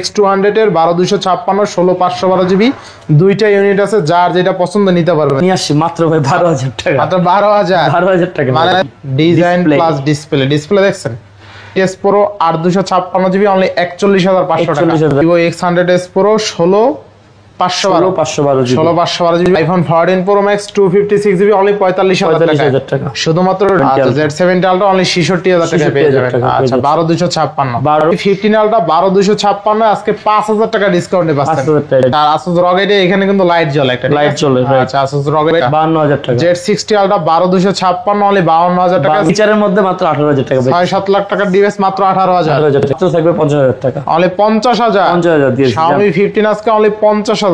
X200 এর 12256 16512 GB দুইটা unit আছে, যার যেটা পছন্দ নিতে পারবেন। নিয়ে আসছি মাত্র ভাই 12000 টাকা, মাত্র 12000 টাকা, মানে ডিজাইন প্লাস ডিসপ্লে দেখছেন। S Pro 8256 জিবি অনলি 41500 টাকা। Vivo X100s Pro 16512 GB. iPhone 14 Pro Max 256 GB only 45000 টাকা। শুধুমাত্র Z70 Ultra অনলি 66000 টাকা পেয়ে যাবেন। আচ্ছা 12256 15 Ultra 12256 আজকে 5000 টাকা ডিসকাউন্টে পাচ্ছেন। আর Asus ROG এ এখানে কিন্তু লাইট জ্বলে, একটা লাইট জ্বলে। আচ্ছা Asus ROG 52000 টাকা। Z60 Ultra 12256 অনলি 52000 টাকা। ফিচারের মধ্যে মাত্র 18000 টাকা। 6-7 লাখ টাকার ডিভাইস মাত্র 18000 তো থাকবে 50000 টাকা। অনলি 50000 দিয়ে Xiaomi 15 আজকে অনলি 50000 টাকা।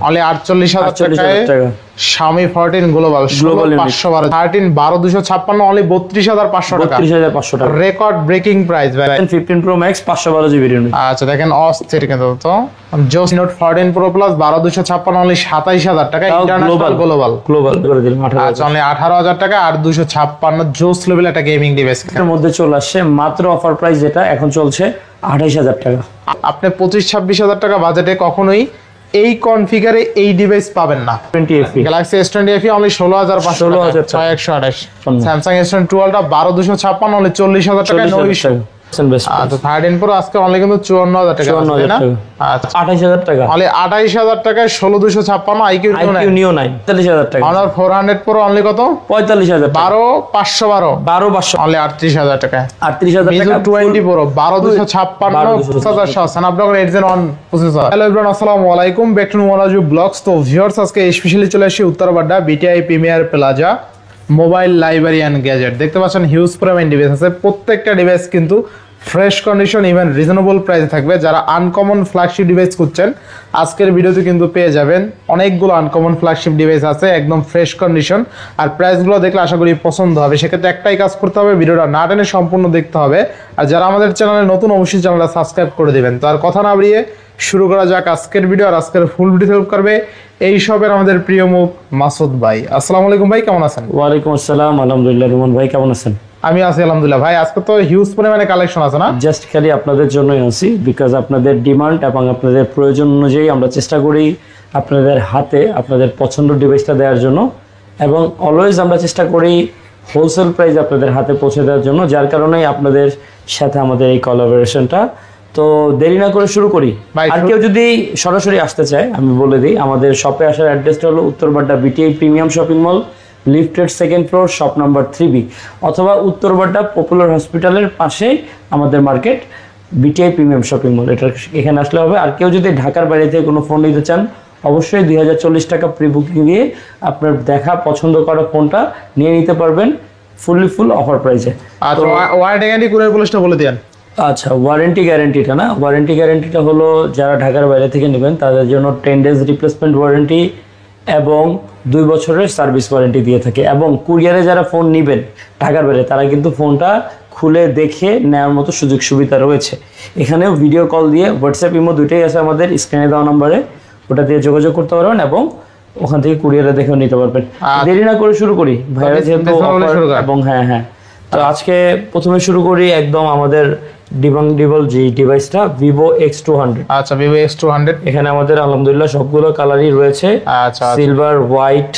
অনলি 48000 টাকা। Xiaomi 14 গ্লোবাল 512 13 12256 অনলি 32500 টাকা। 32500 টাকা রেকর্ড ব্রেকিং প্রাইস ভাই। 15 Pro Max 512 জিবি ইউনিট। আচ্ছা দেখেন অস্থির কিন্তু তো Joss Note 14 Pro Plus 12256 only 27000 টাকা। ইন্টারন্যাশনাল গ্লোবাল করে দিলাম 18000। আচ্ছা অনলি 18000 টাকা আর 256 জোস লেভেল একটা গেমিং ডিভাইস এর মধ্যে চলে আসছে মাত্র অফার প্রাইস, যেটা এখন চলছে 28000 টাকা। আপনি 25-26000 টাকা বাজেটে কখনোই এই কনফিগারে এই ডিভাইস পাবেন না। Galaxy S20 FE only 16500 Samsung S22 Ultra 12256 only 40000 টাকা। 13 Pro আজকে অনলি কিন্তু 54000 টাকা না। আচ্ছা 28000 টাকা অনলি 28000 টাকায় 16256 IQ Neo 9 43000 টাকা। Honor 400 Pro অনলি কত 45000 12512 অনলি 38000 টাকা। 38000 টাকা। 20 Pro 12256 Snapdragon 8 Gen 1 processor. Hello everyone, আসসালামু আলাইকুম, ব্যাক টু মোনাজু ব্লগস। তো ভিউয়ার্স আজকে স্পেশালি চলে আসি Uttar Badda BTI premier plaza mobile library and gadget. দেখতে পাচ্ছেন হিউজ পরিমাণ ডিভাইস আছে, প্রত্যেকটা ডিভাইস কিন্তু ফ্রেশ কন্ডিশন ইভেন রিজনেবল প্রাইসে থাকবে। যারা আনকমন ফ্ল্যাগশিপ ডিভাইস খুঁজছেন আজকের ভিডিওতে কিন্তু পেয়ে যাবেন। অনেকগুলো আনকমন ফ্ল্যাগশিপ ডিভাইস আছে একদম ফ্রেশ কন্ডিশন, আর প্রাইসগুলো দেখলে আশা করি পছন্দ হবে। সেক্ষেত্রে একটাই কাজ করতে হবে, ভিডিওটা না টেনে সম্পূর্ণ দেখতে হবে। আর যারা আমাদের চ্যানেলে নতুন অবশ্যই চ্যানেলটা সাবস্ক্রাইব করে দিবেন। তো আর কথা না বাড়িয়ে শুরু করা যাক আজকের ভিডিও। আর আজকের ফুল ভিডিও হেল্প করবে এই সবের আমাদের প্রিয় মুখ মাসুদ ভাই। আসসালামু আলাইকুম ভাই, কেমন আছেন? ওয়ালাইকুম আসসালাম, আলহামদুলিল্লাহ। রুমান ভাই কেমন আছেন? আমি আছি আলহামদুলিল্লাহ। ভাই আজকে তো হিউজ পরিমাণে কালেকশন আছে না? জাস্ট খালি আপনাদের জন্যই আছি, বিকজ আপনাদের ডিমান্ড এবং আপনাদের প্রয়োজন অনুযায়ী আমরা চেষ্টা করি আপনাদের হাতে আপনাদের পছন্দ ডিভাইসটা দেওয়ার জন্য, এবং অলওয়েজ আমরা চেষ্টা করি হোলসেল প্রাইস আপনাদের হাতে পৌঁছে দেওয়ার জন্য। যার কারণেই আপনাদের সাথে আমাদের এই কোলাবোরেশনটা। তো দেরি না করে শুরু করি। আর কেউ যদি সরাসরি আসতে চায় আমি বলে দিই, আমাদের শপে আসার অ্যাড্রেসটা হলো Uttar Badda BTI premium shopping mall, lifted 2nd floor, shop number 3B, অথবা উত্তরবাড্ডা পপুলার হসপিটালের পাশেই আমাদের market BTI premium shopping mall, এখানে আসলে হবে। আর কেউ যদি ঢাকার বাইরে থেকে কোনো ফোন নিতে চান অবশ্যই 2040 টাকা প্রি বুকিং দিয়ে আপনার দেখা পছন্দ করা ফোনটা নিয়ে নিতে পারবেন ফুল অফার প্রাইসে। আর ওয়ারেন্টি গ্যারান্টি কুরিয়ার পলিসিটা বলে দেন। আচ্ছা, ওয়ারেন্টি গ্যারান্টিটা না, ওয়ারেন্টি গ্যারান্টিটা হলো যারা ঢাকার বাইরে থেকে নেবেন তাদের জন্য 10 days রিপ্লেসমেন্ট ওয়ারেন্টি এবং 2 বছরের সার্ভিস ওয়ারেন্টি দিয়ে থাকে। এবং কুরিয়ারে যারা ফোন নেবেন ঢাকার বাইরে তারা কিন্তু ফোনটা খুলে দেখে নেওয়ার মতো সুযোগ সুবিধা রয়েছে। এখানেও ভিডিও কল দিয়ে হোয়াটসঅ্যাপ ইমো দুটোই আছে আমাদের স্ক্রিনে দেওয়া নাম্বারে, ওটা দিয়ে যোগাযোগ করতে পারবেন এবং ওখান থেকে কুরিয়ারে দেখেও নিতে পারবেন। দেরি না করে শুরু করি ভাইয়া, যেহেতু এবং হ্যাঁ তো আজকে প্রথমে শুরু করি একদম আমাদের ডিমান্ডেবল যে ডিভাইসটা Vivo X200। আচ্ছা Vivo X200 এখানে আমাদের আলহামদুলিল্লাহ সবগুলো কালারই রয়েছে। আচ্ছা সিলভার, হোয়াইট।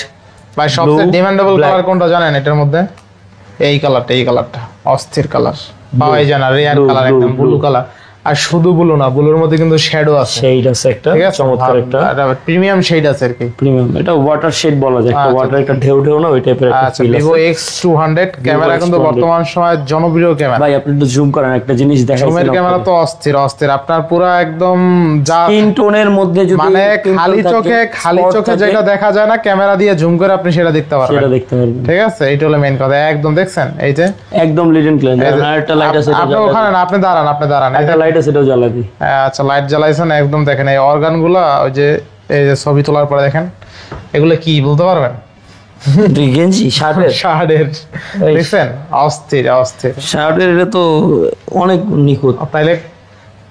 ভাই সবচেয়ে ডিমান্ডেবল কালার কোনটা জানেন এটার মধ্যে? এই কালারটা অস্থির কালার পাওয়াই যায় না, রেয়ার কালার একদম ব্লু কালার। আর শুধু ব্লু না, ব্লুর মধ্যে কিন্তু শ্যাডো আছে, শেড আছে একটা চমৎকার একটা প্রিমিয়াম শেড আছে আর কি। প্রিমিয়াম এটা ওয়াটার শেড বলা যায়, একটা ওয়াটার একটা ঢেউ না ওই টাইপের একটা ফিল আছে। Vivo X200 ক্যামেরা কিন্তু বর্তমান সময়ে জনপ্রিয় ক্যামেরা। ভাই আপনি একটু জুম করেন, একটা জিনিস দেখাই। জুমের ক্যামেরা তো অস্থির আপনার পুরো একদম যা স্কিন টোনের মধ্যে যদি মানে খালি চোখে যেটা দেখা যায় না, ক্যামেরা দিয়ে জুম করে আপনি সেটা দেখতে পারবেন। ঠিক আছে, এইটা হলো মেইন কথা। একদম দেখছেন এই যে একদম লিডেন ক্লিন। আর একটা লাইট আছে, আপনি ওখানে না, আপনি দাঁড়ান একটা লাইট আছে, এটাও জ্বালা দিই। আচ্ছা লাইট জ্বালাইছেন একদম। দেখেন এই অর্গানগুলো, ওই যে এই যে ছবি তোলার পরে দেখেন এগুলো কি বলতে পারবেন? গেঞ্জি শার্টের দেখছেন অস্থির শার্টের। এটা তো অনেক নিখুঁত।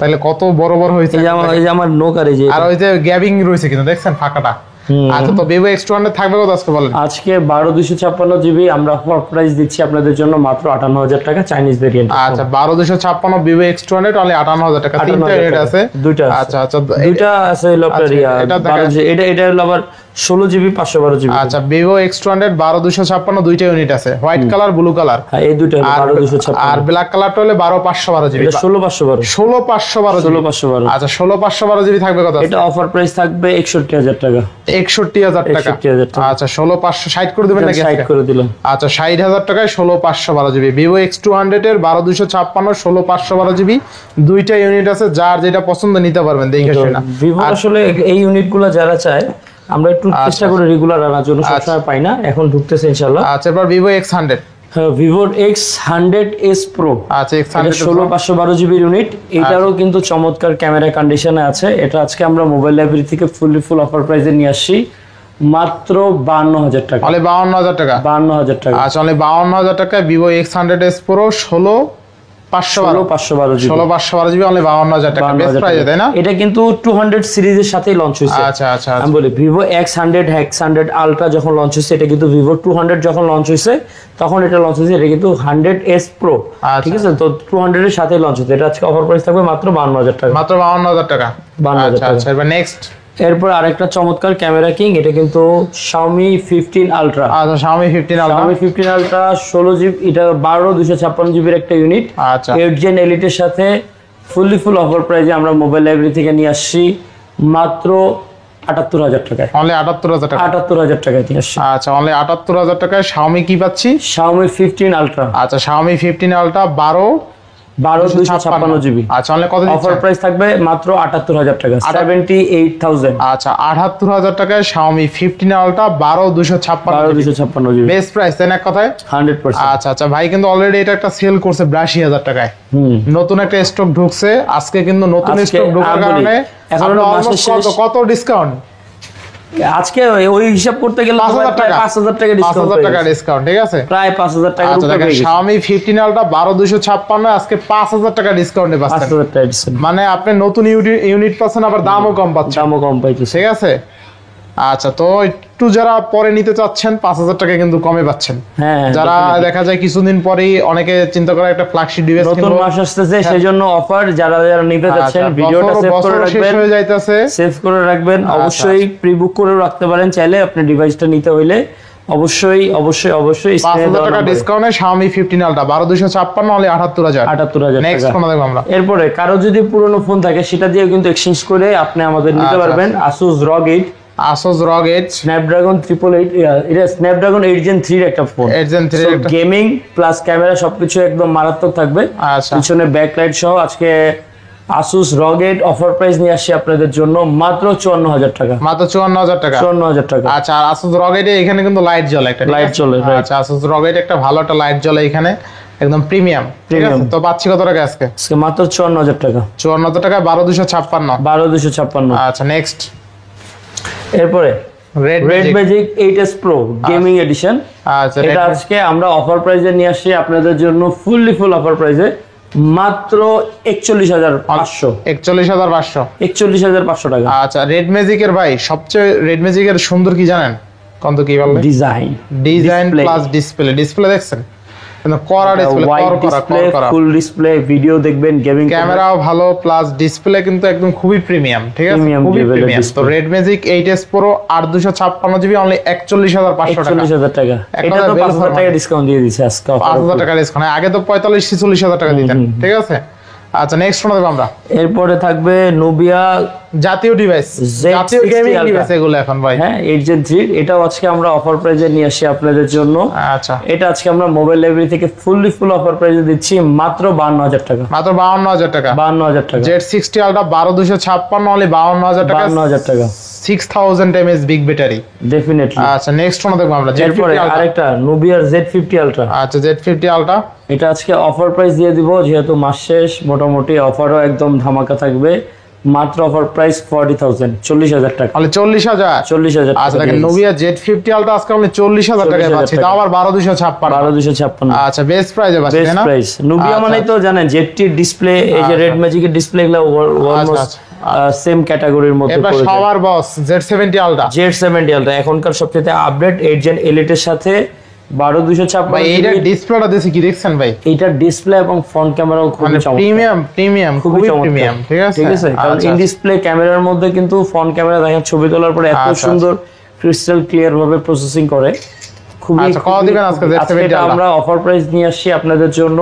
তাইলে কত বড় হয়েছে। এই যে আমার নোকারে যে, আর ওই যে গ্যাবিং রয়েছে কিন্তু দেখছেন ফাঁকাটা, আচ্ছা, তো ভিভো X200 থাকবে কত আজকে বলেন? আজকে 12256 জিবি আমরা অফার প্রাইস দিচ্ছি আপনাদের জন্য মাত্র 58000 টাকা চাইনিজ ভেরিয়েন্ট। আচ্ছা, 12256 ভিভো X200 অনলি 58000 টাকা। তিনটা রেট আছে, দুইটা। আচ্ছা আচ্ছা, দুইটা আছে হলো আপনার এটা হলো আবার 16 জিবি 512 জিবি। আচ্ছা, ভিভো X200 12256 দুইটা ইউনিট আছে, হোয়াইট কালার ব্লু কালার। হ্যাঁ, এই দুইটা 12256 আর ব্ল্যাক কালারটা হলে 12512 জিবি। এটা 16512 16512। আচ্ছা, 16512 জিবি থাকবে কত? এটা অফার প্রাইস থাকবে 61000 টাকা। 61000 টাকা। আচ্ছা, 16560 করে দিবেন নাকি? 60 করে দিলাম। আচ্ছা, 60000 টাকায় 16512 জিবি ভিভো X200 এর 12256 16512 জিবি দুইটা ইউনিট আছে, যার যেটা পছন্দ নিতে পারবেন দেখে শুনে। ভিভো আসলে এই ইউনিটগুলো যারা চায় আমরা একটু চেষ্টা করি রেগুলার আনার জন্য, সবসময় পাই না, এখন ঢুকতেছে ইনশাআল্লাহ। আচ্ছা, এবার Vivo X100। Vivo X100s Pro। আচ্ছা, X100 16512 জিবি ইউনিট, এটারও কিন্তু চমৎকার ক্যামেরা কন্ডিশনে আছে। এটা আজকে আমরা মোবাইল লাইব্রেরি থেকে ফুল অফার প্রাইসে নিয়ে আসছি মাত্র 52000 টাকা। অনলি 52000 টাকা। 52000 টাকা। আচ্ছা, অনলি 52000 টাকায় Vivo X100s Pro 16512 GB only 52000 টাকা। বেস্ট প্রাইসে, তাই না? এটা কিন্তু 200 সিরিজের সাথেই লঞ্চ হয়েছে। আচ্ছা আচ্ছা, আমি বলি ভিভো X100 আলট্রা যখন লঞ্চ হয়েছে, এটা কিন্তু ভিভো 200 যখন লঞ্চ হয়েছে তখন এটা লঞ্চ হয়েছে, এটা কিন্তু 100s Pro। ঠিক আছে, তো 200 এর সাথে লঞ্চ হয়েছে। এটা আজকে অফার প্রাইস থাকবে মাত্র 52000 টাকা। মাত্র 52000 টাকা। 52000 টাকা। আচ্ছা, এবার নেক্সট। এরপর আরেকটা চমৎকার ক্যামেরা কিং, এটা কিন্তু Xiaomi 15 Ultra। আচ্ছা, Xiaomi 15 Ultra 16 জিবি, এটা 12256 জিবির একটা ইউনিট। আচ্ছা, 8 Gen Elite এর সাথে ফুল অফার প্রাইসে আমরা মোবাইল লাইব্রেরি থেকে নিয়ে আসছি মাত্র 78000 টাকায়। অনলি 78000 টাকা। 78000 টাকায় নিয়ে আসছি। আচ্ছা, অনলি 78000 টাকায় Xiaomi কি পাচ্ছি? Xiaomi 15 Ultra। আচ্ছা, Xiaomi 15 Ultra 12256 জিবি। আচ্ছা, অনলি কত? অফার প্রাইস থাকবে মাত্র 78000 টাকা, 78000। আচ্ছা, 78000 টাকায় Xiaomi 15 Ultra 12256 GB. Best price, তাই না এক কথায়? 100%। আচ্ছা আচ্ছা, ভাই কিন্তু অলরেডি এটা একটা সেল করছে 82000 টাকায়। নতুন একটা স্টক ঢুকছে আজকে, কিন্তু নতুন স্টক ঢোকার কারণে এখন কত ডিসকাউন্ট? আজকে ওই হিসাব করতে গেলে 5000 টাকা 5000 টাকা ডিসকাউন্ট। ঠিক আছে, প্রায় 5000 টাকা। আচ্ছা, দেখেন Xiaomi 15 Ultra 12256 আজকে 5000 টাকা ডিসকাউন্টে পাচ্ছেন। 5000 টাকা ডিসকাউন্ট, মানে আপনি নতুন ইউনিট পাচ্ছেন, আবার দামও কম পাচ্ছেন। ঠিক আছে। আচ্ছা, তো একটু যারা পরে নিতে চাচ্ছেন 5000 টাকা কিন্তু কমে পাচ্ছেন। যারা দেখা যায় কিছুদিন পরেই অনেকে চিন্তা করে একটা ফ্ল্যাগশিপ ডিভাইস নতুন মাস আসতেছে, সেজন্য অফার যারা নিতে চাচ্ছেন ভিডিওটা সেভ করে রাখবেন, শেষ হয়ে যাইতেছে, সেভ করে রাখবেন। অবশ্যই প্রি বুক করে রাখতে পারেন চাইলে। আপনি ডিভাইসটা নিতে হইলে অবশ্যই 5000 টাকা ডিসকাউন্টে Xiaomi 15 Ultra 12256 অনলি 78000। নেক্সট কোন দেখব আমরা। এরপরে কারো যদি পুরনো ফোন থাকে সেটা দিয়ে কিন্তু এক্সচেঞ্জ করে আপনি আমাদের নিতে পারবেন। Asus ROG 8 Snapdragon 888, এটা Snapdragon 8 Gen 3 এর একটা ফোন। 8 Gen 3 এর গেমিং প্লাস ক্যামেরা সবকিছু একদম মারাত্মক থাকবে। আচ্ছা, পিছনে ব্যাকলাইট সহ আজকে Asus ROG 8 অফার প্রাইস নিয়ে আসছি আপনাদের জন্য মাত্র 54000 টাকা। মাত্র 54000 টাকা। 54000 টাকা। আচ্ছা, Asus ROG 8 এখানে কিন্তু লাইট জ্বলে, একটা লাইট জ্বলে। আচ্ছা, Asus ROG 8 একটা ভালো একটা লাইট জ্বলে এখানে, একদম প্রিমিয়াম। ঠিক আছে, তো পাচ্ছি কত টাকা আজকে? মাত্র 54000 টাকা। 54000 টাকা 12256। আচ্ছা, নেক্সট। এরপরে Red Magic 8s Pro gaming addition. আচ্ছা, এটা আজকে আমরা অফার প্রাইসে নিয়ে আসছি আপনাদের জন্য ফুল অফার প্রাইসে মাত্র 41500। 41500 টাকা। আচ্ছা, রেড ম্যাজিকের ভাই সবচেয়ে রেড ম্যাজিকের সুন্দর কি জানেন? কত কি বললে? ডিজাইন প্লাস ডিসপ্লে দেখছেন? করা ডিসপ্লে, ফুল ডিসপ্লে, ভিডিও দেখবেন, গেমিং ক্যামেরাও ভালো, প্লাস ডিসপ্লে কিন্তু একদম খুবই প্রিমিয়াম। ঠিক আছে, খুবই প্রিমিয়াম। তো Red Magic 8s Pro 8256 GB only 41500 টাকা। 41000 টাকা। এটা তো 5000 টাকা ডিসকাউন্ট দিয়ে দিয়েছে আজকে। 5000 টাকা ডিসকাউন্ট, আগে তো 45-46000 টাকা দিতেন। ঠিক আছে। আচ্ছা, নেক্সট শোনা দেব আমরা। এরপরে থাকবে Nubia জাতীয় ডিভাইস, জাতীয় গেমিং ডিভাইস এগুলো এখন ভাই। হ্যাঁ, 8 Gen 3 এটাও আজকে আমরা অফার প্রাইসে নিয়ে আসি আপনাদের জন্য। আচ্ছা, এটা আজকে আমরা মোবাইল লাইব্রেরি থেকে ফুল অফার প্রাইসে দিচ্ছি মাত্র 52000 টাকা। মাত্র 52000 টাকা। 52000 টাকা। Z60 Ultra 12256 অনলি 52000 টাকা। 52000 টাকা। 6000 mAh বিগ ব্যাটারি। ডেফিনেটলি। আচ্ছা, নেক্সট শোনা দেব আমরা। এরপরে আরেকটা Nubia Z50 Ultra। আচ্ছা, Z50 Ultra এটা আজকে অফার প্রাইস দিয়ে দিব, যেহেতু মাস শেষ, মোটামুটি অফারও একদম ধামাকা থাকবে। মাত্র অফার প্রাইস 40000, 40000 টাকা। মানে 40000। 40000। আচ্ছা, দেখেন Nubia Z50 Ultra আজকে আমরা 40000 টাকায় পাচ্ছি, তাও আবার 12256। আচ্ছা, বেস্ট প্রাইসে পাচ্ছি, তাই না? Best price. Nubia মানে তো জানেন Z টির ডিসপ্লে, এই যে Red Magic এর ডিসপ্লে গুলো অলমোস্ট সেম ক্যাটাগরির মধ্যে এবার পড়ে যায়। সবার বস Z70 আলট্রা। Z70 আলট্রা এখনকার সবচেয়ে আপডেট 8 জেন এলিটের সাথে 12256 ভাই এইটা ডিসপ্লেটা দিছি কি দেখছেন ভাই? এইটার ডিসপ্লে এবং ফ্রন্ট ক্যামেরাও খুব মানে চমৎকার, প্রিমিয়াম খুবই প্রিমিয়াম, ঠিক আছে? ঠিক আছে, কারণ ইন ডিসপ্লে ক্যামেরার মধ্যে কিন্তু ফ্রন্ট ক্যামেরা দেখেন ছবি তোলার পরে এত সুন্দর ক্রিস্টাল ক্লিয়ার ভাবে প্রসেসিং করে, খুবই। আচ্ছা, কত দিবেন আজকে Z70 এটা আমরা অফার প্রাইস নিয়ে আসছি আপনাদের জন্য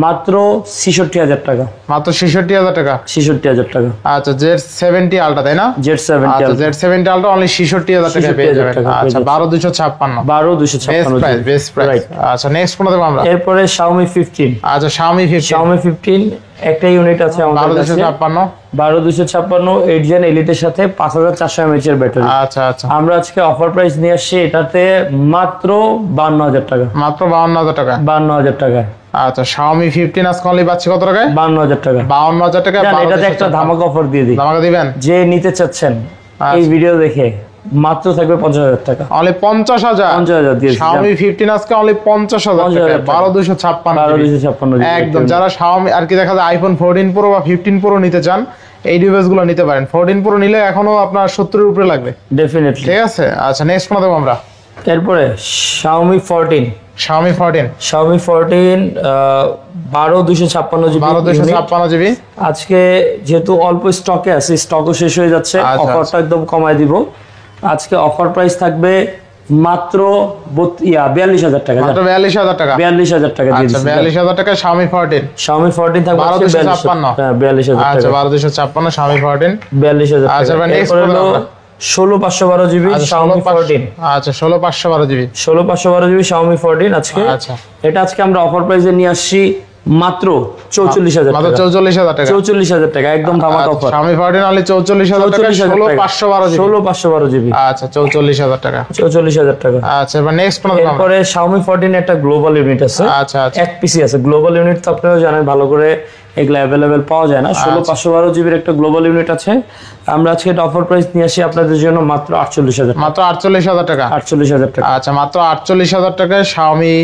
মাত্র 66000 টাকা, মাত্র 66000 টাকা। 66000 টাকা। আচ্ছা, Z70 আলট্রা তাই না? Z70 আচ্ছা, Z70 আলট্রা অনলি 66000 টাকা পেয়ে 66000 যাবেন। টাকা পেয়ে আচ্ছা, যাচ্ছেন। 12256 12256 বেস্ট প্রাইস। আচ্ছা, নেক্সট কোনটা দেব আমরা? এরপরে Xiaomi 15। আচ্ছা, Xiaomi 15 Xiaomi 15 একটা ইউনিট আছে আমাদের কাছে, 12256। 12256 8 জেন এলিটের সাথে 5400 mAh এর ব্যাটারি। আচ্ছা আচ্ছা, আমরা আজকে অফার প্রাইস নিয়ে আসছি এটাতে মাত্র 52000 টাকা, মাত্র 52000 টাকা। 52000 টাকা। আচ্ছা, Xiaomi 15 আজকে অনলি পাচ্ছি কত টাকায়? 52000 টাকা। 52000 টাকা। জান, এটাতে একটা ধামাকা অফার দিয়ে দিই, ধামাকা দিবেন? যে নিতে চাচ্ছেন এই ভিডিও দেখে মাত্র থাকবে 50000 টাকা, অনলি 50000। 50000 দিয়েছি। Xiaomi 15 আজকে অনলি 50000 টাকা। 12256 12256 একদম। যারা Xiaomi আর কি দেখা যায় iPhone 14 Pro বা 15 Pro নিতে চান, এই ডিভাইসগুলো নিতে পারেন। 14 Pro নিলে এখনো আপনার 70 এর উপরে লাগবে, ডেফিনেটলি। ঠিক আছে? আচ্ছা, নেক্সট কোন দেব আমরা? এরপরে Xiaomi 14। Xiaomi 14 12256 GB, 12256 GB. আজকে যেহেতু অল্প স্টকে আছে, স্টকও শেষ হয়ে যাচ্ছে, আচ্ছা, অফারটা একদম কমায় দিব। আজকে অফার প্রাইস থাকবে মাত্র 42000 টাকা, মাত্র 42000 টাকা। 42000 টাকা দিয়ে আচ্ছা, দিচ্ছি। 42000 টাকা Xiaomi 14। Xiaomi 14 থাকবে 12256। হ্যাঁ 42000 আচ্ছা, টাকা, 12256 Xiaomi 14। 42000 আচ্ছা, টাকা। এবার next এরপরে বলুন হলো আমরা। 16512 জিবি Xiaomi 14। আচ্ছা, 16512 জিবি। 16512 জিবি Xiaomi 14 আজকে। আচ্ছা, এটা আজকে আমরা অফার প্রাইসে নিয়ে আসছি মাত্র 44000 মাত্র টাকা, 44000 টাকা। 44000 টাকা, একদম ধামাকা অফার। Xiaomi 14 অনলি 44000 টাকা। 16512 জিবি। 16512 জিবি। আচ্ছা, 44000 টাকা। 44000 টাকা। আচ্ছা, এবার নেক্সট কোন দেব আমরা? এরপরে Xiaomi 14 একটা গ্লোবাল ইউনিট আছে। আচ্ছা আচ্ছা, এক পিসি আছে গ্লোবাল ইউনিট, তো আপনারা জানেন ভালো করে এগুলা অ্যাভেলেবেল পাওয়া যায় না। 16512 জিবির একটা গ্লোবাল ইউনিট আছে। আমরা আজকে এটা অফার প্রাইস নিয়ে আসি আপনাদের জন্য মাত্র 48000 মাত্র 48000 টাকা। 48000 টাকা। আচ্ছা, মাত্র 48000 টাকায় Xiaomi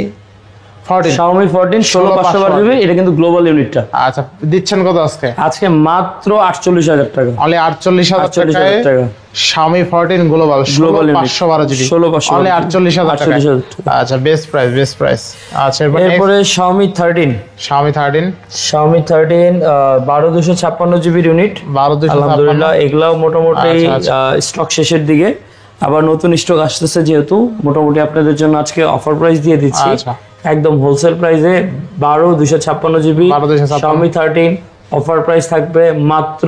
14। Xiaomi 14 16512 জিবি, এটা কিন্তু গ্লোবাল ইউনিটটা। আচ্ছা, দিচ্ছেন কত আজকে? আজকে মাত্র 48000 টাকা, অনলি 48000 48000 টাকায় টাকা। Xiaomi 14 global global unit 512 GB. 16512 only 48000 টাকা। 48000 টাকা। আচ্ছা, বেস্ট প্রাইস। আচ্ছা, এরপরে Xiaomi 13। Xiaomi 13 12256 জিবির ইউনিট। 12256। আলহামদুলিল্লাহ এগুলাও মোটামুটি আচ্ছা, স্টক শেষের দিকে, আবার নতুন স্টক আসতেছে, যেহেতু মোটামুটি আপনাদের জন্য আজকে অফার প্রাইস দিয়ে দিচ্ছি আচ্ছা, একদম হোলসেল প্রাইসে 12256 জিবি 12256 Xiaomi 13 অফার প্রাইস থাকবে মাত্র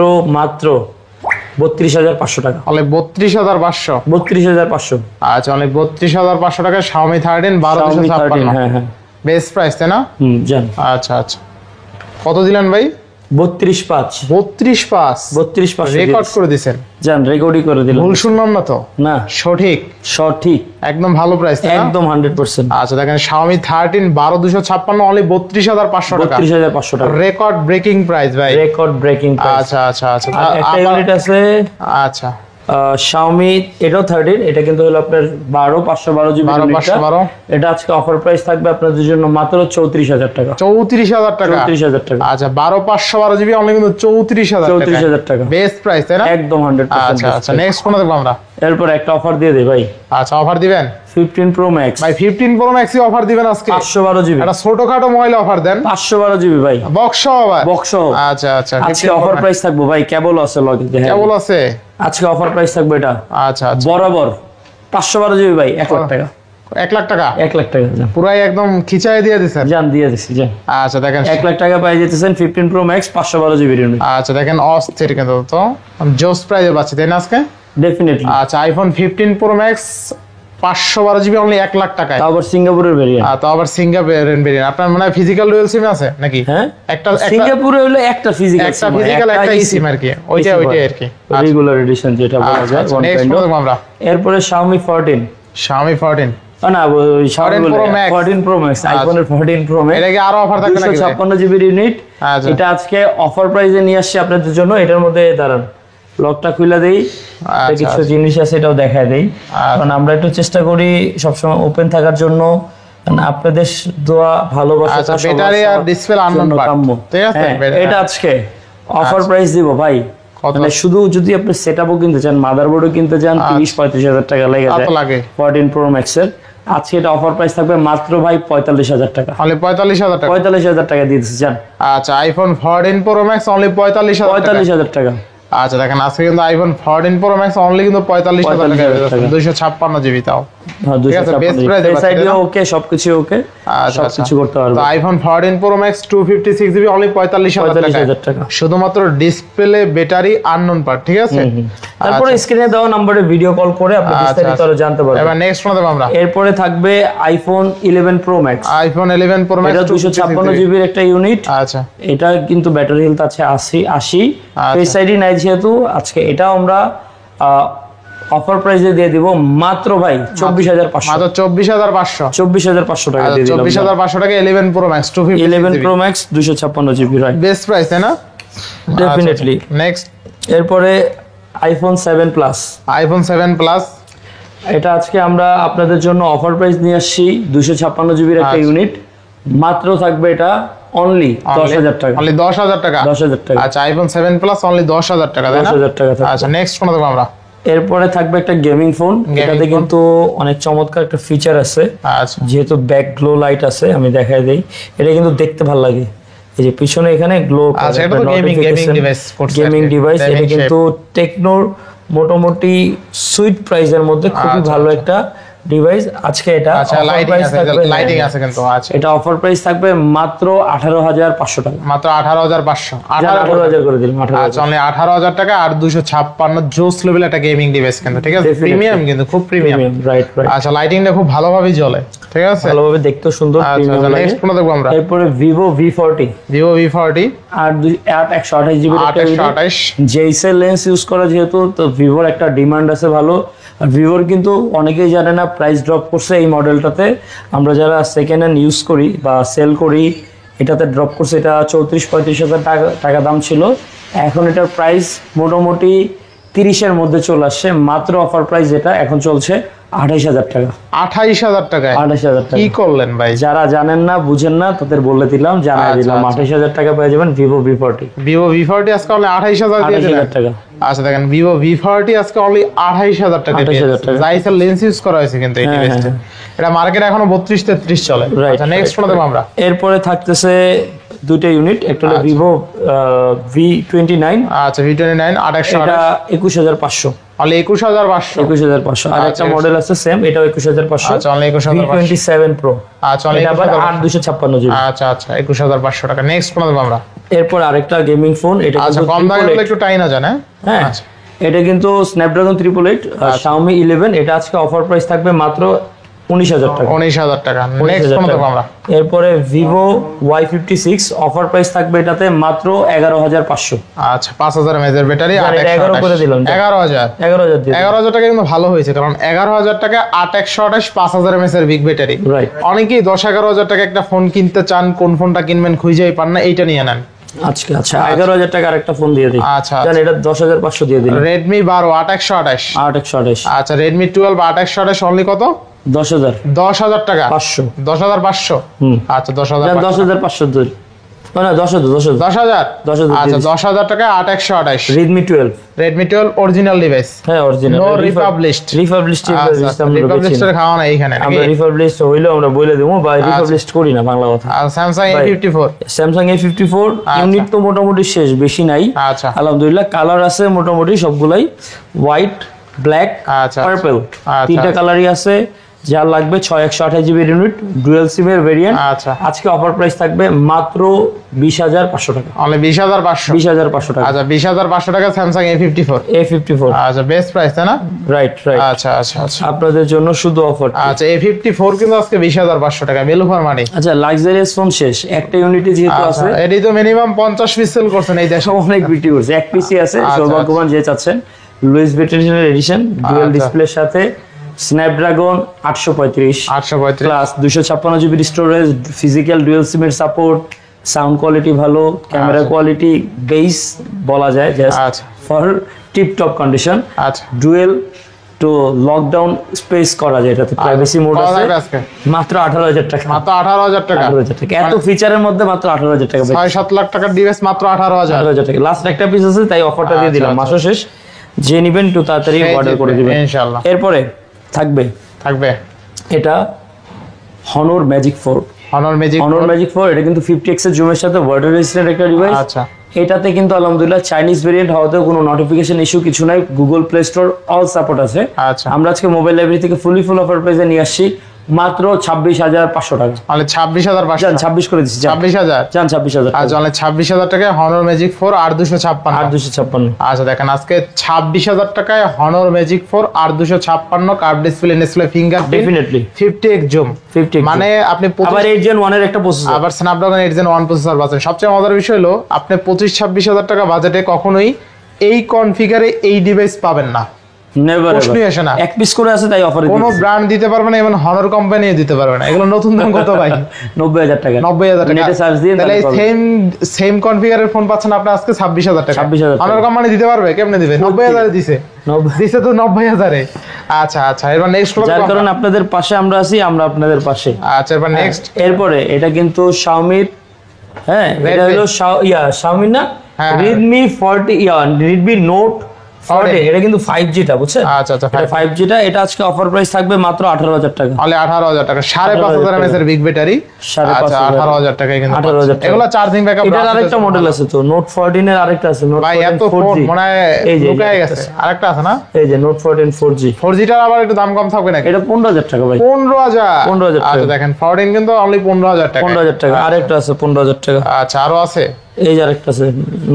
32500 টাকা, অনলি 32500। 32500। আচ্ছা, অনলি 32500 টাকায় Xiaomi 13 Xiaomi 13, 12256। হ্যাঁ হ্যাঁ, বেস্ট প্রাইস তাই না? জান। আচ্ছা আচ্ছা, কত দিলেন ভাই? 32500। 32500 রেকর্ড করে দিবেন। জান, রেকর্ডই করে দিলাম, ভুল শুনলাম না তো? না সঠিক, সঠিক, একদম ভালো প্রাইস তাই না? একদম 100%। আচ্ছা, দেখেন Xiaomi 13 12256 অনলি 32500 টাকা। 32500 টাকা, রেকর্ড ব্রেকিং প্রাইস ভাই। Record breaking price. আচ্ছা আচ্ছা আচ্ছা, একটা ইউনিট আছে আচ্ছা, Xiaomi, এটাও 13, এটা কিন্তু হলো আপনার 12512 জিবি। 12512 এটা আজকে অফার প্রাইস থাকবে আপনাদের জন্য মাত্র 34000 টাকা, 34000 টাকা। 34000 টাকা। আচ্ছা, 12512 জিবি অনলি কিন্তু 34000 টাকা। 34000 টাকা, বেস্ট প্রাইস তাই না? একদম 100%। আচ্ছা আচ্ছা, নেক্সট কোন দেখব আমরা? এরপর একটা অফার দিয়ে দেই ভাই। আচ্ছা, অফার দিবেন? 15 Pro Max ভাই 15 Pro Max অফার দিবেন আজকে? 512 জিবি, একটা ছোটখাটো মোবাইল অফার দেন। 512 জিবি ভাই, বক্স ভাই, বক্স। আচ্ছা আচ্ছা, আজকে অফার প্রাইস থাকবে ভাই, কেবল আছে লগে, কেবল আছে। আজকে অফার প্রাইস থাকবে এটা আচ্ছা আচ্ছা, বরাবর 512 জিবি ভাই, 1 লাখ টাকা। 1 লাখ টাকা 1 লাখ টাকা পুরাই একদম খিচাই দিয়ে দিছেন। জান, দিয়ে দিছি জান। আচ্ছা, দেখেন 1 লাখ টাকা পাই যেতেছেন 15 Pro Max 512 জিবি ইউনিট। আচ্ছা, দেখেন অস্থির কিন্তু তো জোস প্রাইজে পাচ্ছি তাই না আজকে? ডেফিনেটলি। আচ্ছা, iPhone 15 Pro Max 512 GB only 1 lakh টাকায়। তাও আবার সিঙ্গাপুরের ভেরিয়েন্ট। তো আবার সিঙ্গাপুরের ভেরিয়েন্ট। আপনার মনে হয় ফিজিক্যাল ডুয়াল সিম আছে নাকি? হ্যাঁ, একটা সিঙ্গাপুরে হলো একটা ফিজিক্যাল, একটা ফিজিক্যাল একটা সিম আর কি, ওইটাই আর কি রেগুলার এডিশন যেটা বলা যায়। নেক্সট দেখব আমরা। এরপরে Xiaomi 14। Xiaomi 14 না, ওই Xiaomi 14 Pro Max, আইফোনের 14 Pro Max। এটা কি আরো অফার থাকবে নাকি? 256 জিবি ইউনিট। এটা আজকে অফার প্রাইসে নিয়ে আসছি আপনাদের জন্য। এটার মধ্যে দাঁড়ান, লকটা খুলে দেই, কিছু জিনিস আছে এটাও দেখায় দেই, কারণ আমরা একটু চেষ্টা করি সবসময় ওপেন থাকার জন্য, কারণ আপনাদের দোয়া ভালোবাসা। আচ্ছা, ব্যাটারি আর ডিসপ্লে আননোন পার্ট, ঠিক আছে? এটা আজকে অফার প্রাইস দিব ভাই কত? মানে শুধু যদি আপনি সেটআপও কিনতে চান, মাদারবোর্ডও কিনতে চান, 30-35 হাজার টাকা লেগে যায় লাগে 14 Pro Max এর। আজকে এটা অফার প্রাইস থাকবে মাত্র ভাই 45,000 টাকা। অনলি 45,000 টাকা। 45,000 টাকা দিয়ে দিচ্ছি জান। আচ্ছা আইফোন 14 Pro Max অনলি 45,000 টাকা। 45,000 টাকা। আচ্ছা দেখেন আজকে কিন্তু আইফোন 14 Pro Max অনলি কিন্তু 45,000 টাকা, 256 জিবি তাও। হ্যাঁ, 256 ওকে, সবকিছু ওকে, আচ্ছা সবকিছু করতে পারবে। তো iPhone 14 Pro Max 256 GB only 45,000 টাকা। শুধুমাত্র ডিসপ্লে, ব্যাটারি, আননোন পার্ট, ঠিক আছে? তারপরে স্ক্রিনে দেওয়া নম্বরে ভিডিও কল করে আপনি বিস্তারিত আরো জানতে পারবেন। এবার নেক্সট ফোন দেব আমরা। এরপরে থাকবে iPhone 11 Pro Max। IPhone 11 Pro Max এটা 256 জিবির একটা ইউনিট। আচ্ছা এটা কিন্তু ব্যাটারি হেলথ আছে 80। ফেস আইডি নাই যেহেতু আজকে এটা আমরা অফার প্রাইসে দিয়ে দিব মাত্র ভাই 24,500। মাত্র 24,500। 24,500 টাকা দিয়ে দিলাম। 24,500 টাকা 11 Pro Max 256 11 Pro Max 256 GB, right? Best price তাই না? ডেফিনেটলি। নেক্সট এরপরে আইফোন 7 প্লাস। আইফোন 7 প্লাস এটা আজকে আমরা আপনাদের জন্য অফার প্রাইস নিয়ে আসছি 256 জিবির একটা ইউনিট। মাত্র থাকবে এটা অনলি 10,000 টাকা। অনলি 10,000 টাকা। 10,000 টাকা। আচ্ছা আইফোন 7 প্লাস অনলি 10,000 টাকা, তাই না? 10,000 টাকা। আচ্ছা নেক্সট কোন দেব আমরা? এরপরে থাকবে একটা গেমিং ফোন। এটাতে কিন্তু অনেক চমৎকার একটা ফিচার আছে। আচ্ছা যেহেতু ব্যাক গ্লো লাইট আছে, আমি দেখাই দেই। এটা কিন্তু দেখতে ভালো লাগে, এই যে পিছনে এখানে গ্লো। আচ্ছা এটা তো গেমিং ডিভাইস করছে। Gaming device. এটা কিন্তু টেকনোর মোটামুটি সুইট প্রাইসের মধ্যে খুবই ভালো একটা ডিভাইস। আজকে এটা লাইটিং আছে কিন্তু। আচ্ছা এটা অফার প্রাইস থাকবে মাত্র 18,500 টাকা। মাত্র 18,500। 18,000 করে দিলাম। আচ্ছা অনলি 18,000 টাকা আর 256 জোস লেভেল একটা গেমিং ডিভাইস কিন্তু, ঠিক আছে? প্রিমিয়াম কিন্তু, খুব প্রিমিয়াম, রাইট রাইট। আচ্ছা লাইটিংটা খুব ভালোভাবে জ্বলে, ঠিক আছে? ভালোভাবে দেখতে সুন্দর, প্রিমিয়াম লাগে। নেক্সট কোন দেখব আমরা? এরপরে Vivo V40। Vivo V40 আর 128 জিবি 128 জেইসেল লেন্স ইউজ করা, যেহেতু তো ভিভোর একটা ডিমান্ড আছে ভালো। আর ভিভোর কিন্তু অনেকেই জানে না প্রাইস ড্রপ করছে এই মডেলটাতে। আমরা যারা সেকেন্ড হ্যান্ড ইউজ করি বা সেল করি, এটাতে ড্রপ করছে। এটা 34-35 হাজার টাকা দাম ছিল, এখন এটার প্রাইস মোটামুটি 30-এর মধ্যে চলে আসছে। মাত্র অফার প্রাইস এটা এখন চলছে 28,000 টাকা। 28,000 টাকায়? 28,000 টাকা। কি করলেন ভাই? যারা জানেন না, বুঝেন না, তাদের বলে দিলাম, জানাই দিলাম। 28,000 টাকা পেয়ে যাবেন Vivo V40। Vivo V40 আজকে অনলি 28,000 দিয়ে দিলেন। 28,000 টাকা। আচ্ছা দেখেন Vivo V40 আজকে অনলি 28,000 টাকা। 28,000 টাকা। জাইসেল লেন্স ইউজ করা হয়েছে কিন্তু এই ডিভাইসটা। এটা মার্কেটে এখনো 32-33 চলে। আচ্ছা নেক্সট কোন দেব আমরা? এরপরে থাকতেছে দুটো ইউনিট, একটা হলো Vivo V29। আচ্ছা V29 এটা 21,500। অনলি 21,500। 21,500। আর একটা মডেল আছে সেম, এটাও 21,500। আচ্ছা অনলি 21,500। V27 Pro। আচ্ছা অনলি আবার 8/256 জিবি। আচ্ছা আচ্ছা 21,500 টাকা। নেক্সট কোন দেব আমরা? এরপর আরেকটা গেমিং ফোন। এটা আচ্ছা কম দামে হলে একটু টাই না জানে। হ্যাঁ এটা কিন্তু Snapdragon 888 Xiaomi 11। এটা আজকে অফার প্রাইস থাকবে মাত্র 19,000 টাকা। 19,000 টাকা। নেক্সট কোন দেব আমরা? এরপরে Vivo Y56 অফার প্রাইস থাকবে এটাতে মাত্র 11,500। আচ্ছা 5,000 mAh এর ব্যাটারি। 11 করে দিলাম। 11,000 দিয়ে 11,000 টাকা কিন্তু ভালো হয়েছে, কারণ 11,000 টাকা 8/128 5,000 mAh এর বিগ ব্যাটারি। রাইট। অনেকেই 10-11,000 টাকা একটা ফোন কিনতে চান, কোন ফোনটা কিনবেন খুঁজেই পান না, এইটা নিয়ে নেন আজকে। আচ্ছা 11,000 টাকা আরেকটা ফোন দিয়ে দিই। আচ্ছা জান এটা 10,500 দিয়ে দিই। Redmi 12 8/128। 8/128। আচ্ছা Redmi 12 8/128 অনলি কত? 10,000। 10,000 টাকা। 500। 10,500। আচ্ছা 10,500। 10,500 ধরি। না 10,000। 10,000। 10,000। আচ্ছা 10,000 টাকা 8/128। Redmi 12। Redmi 12 original device. হ্যাঁ original. No republished. Republished republished এর খাওয়া না এইখানে। আমরা রিপাবলিশড হইলো আমরা বলে দেবো, বা রিপাবলিশড করি না, বাংলা কথা। আর Samsung A54। Samsung A54 unit তো মোটামুটি শেষ, বেশি নাই। আচ্ছা আলহামদুলিল্লাহ। কালার আছে মোটামুটি সবগুলাই, হোয়াইট, ব্ল্যাক, পার্পল, তিনটা কালারই আছে। যার লাগবে 6/128 জিবি ইউনিট, ডুয়াল সিম এর ভেরিয়েন্ট। আচ্ছা আজকে অফার প্রাইস থাকবে মাত্র 20,500 টাকা। অনলি 20,500। 20,500 টাকা। আচ্ছা 20,500 টাকা Samsung A54। A54 আচ্ছা বেস্ট প্রাইস তাই না? Right right. আচ্ছা আচ্ছা আচ্ছা আপনাদের জন্য শুধু অফার। আচ্ছা A54 কিন্তু আজকে 20,500 টাকা মেলু ফর মানি। আচ্ছা লাক্সারিয়াস ফোন শেষ, একটা ইউনিটে যেহেতু আছে। এটাই তো মিনিমাম 50 পিস সেল করছেন এই দেশে। অনেক বিক্রি করছে, এক পিসি আছে। সৌভাগ্যবান যে চাচ্ছেন লুইস ভিটনের এডিশন, ডুয়াল ডিসপ্লের সাথে, Snapdragon 835 plus 256 GB storage, physical dual সিমের সাপোর্ট, সাউন্ড কোয়ালিটি ভালো, ক্যামেরা কোয়ালিটি বেস বলা যায় just for tip top condition. আচ্ছা ডুয়েল একটু লকডাউন স্পেস করা যায়, এটাতে প্রাইভেসি মোড কত আছে। থাকবে আজকে? মাত্র 18,000 টাকা। মাত্র 18,000 টাকা। 18,000 টাকা, এত ফিচারের মধ্যে মাত্র 18,000 টাকা। 6-7 লাখ টাকার ডিভাইস মাত্র 18,000। 18,000 টাকা। লাস্ট একটা পিস আছে, তাই অফারটা দিয়ে দিলাম। মাসও শেষ, যে নিবেন একটু তাড়াতাড়ি অর্ডার করে দিবেন ইনশাআল্লাহ। এরপরে থাকবে এটা Honor Magic 4। Honor Magic 4 এটা কিন্তু 50x এর জুমের সাথে ওয়াটার রেজিস্ট্যান্ট একটা ডিভাইস। আচ্ছা, এটাতে কিন্তু আলহামদুলিল্লাহ চাইনিজ ভেরিয়েন্ট হওয়াতেও কোনো নোটিফিকেশন ইস্যু কিছু নাই, Google play store all support আছে। আচ্ছা, আমরা আজকে মোবাইল লাইব্রেরি থেকে ফুল অফার প্রাইসে নিয়ে আসছি মাত্র 26,500 টাকা। তাহলে 26,500। জান 26 করে দিচ্ছি, 26,000। জান 26,000। আচ্ছা, তাহলে 26,000 টাকায় Honor Magic 4 8,256। 8,256। আচ্ছা, দেখেন আজকে 26,000 টাকায় Honor Magic 4 8,256, curve display, display fingerprint, definitely 50x zoom, 50 মানে আপনি আবার 8 Gen 1 এর একটা প্রসেসর, আবার Snapdragon 8 Gen 1 প্রসেসর পাচ্ছেন। সবচেয়ে মজার বিষয় হলো আপনি 25-26,000 টাকা বাজেটে কখনোই এই কনফিগারে এই ডিভাইস পাবেন না, নেভার প্রশ্নই আসে না। এক পিস করে আছে তাই অফারে কোনো ব্র্যান্ড দিতে পারবে না, এবং Honor কোম্পানিও দিতে পারবে না। এগুলো নতুন দাম কত ভাই? 90,000 টাকা। 90,000 টাকা। নেটে সার্চ দিয়ে তাহলে সেম কনফিগারের ফোন পাচ্ছেন আপনি আজকে 26,000 টাকা। 26,000 টাকা। Honor কোম্পানি দিতে পারবে? কেমনে দিবে? 90,000 দিছে তো 90,000 এ। আচ্ছা, এবার নেক্সট যার কারণে আপনাদের পাশে আমরা আছি, আমরা আপনাদের পাশে। আচ্ছা, এবার নেক্সট এরপরে এটা কিন্তু Xiaomi, হ্যাঁ এটা হলো Xiaomi না, হ্যাঁ, Redmi 40 Redmi Note 40, এটা কিন্তু 5G টা, বুঝছেন? আচ্ছা, এটা 5G টা। এটা আজকে অফার প্রাইস থাকবে মাত্র 18,000 টাকা। তাহলে 18,000 টাকা, 5,500 mAh এর বিগ ব্যাটারি। 5,500 আচ্ছা, 18,000 টাকায় কিন্তু 18,000 টাকা। এগুলা চার্জিং ব্যাকআপ। এটার আরেকটা মডেল আছে তো, Note 14 এর আরেকটা আছে, Note ভাই 14 এত ফোন 4G। মনে হয় এই যে লুকায় গেছে। আরেকটা আছে না? এই যে Note 14 4G। 4G টার আবার একটু দাম কম থাকবে নাকি? এটা 15,000 টাকা ভাই। 15,000। 15,000 টাকা। আচ্ছা, দেখেন 14 কিন্তু অনলি 15,000 টাকা। 15,000 টাকা। আরেকটা আছে 15,000 টাকা। আচ্ছা, আরো আছে? এই যে আরেকটা আছে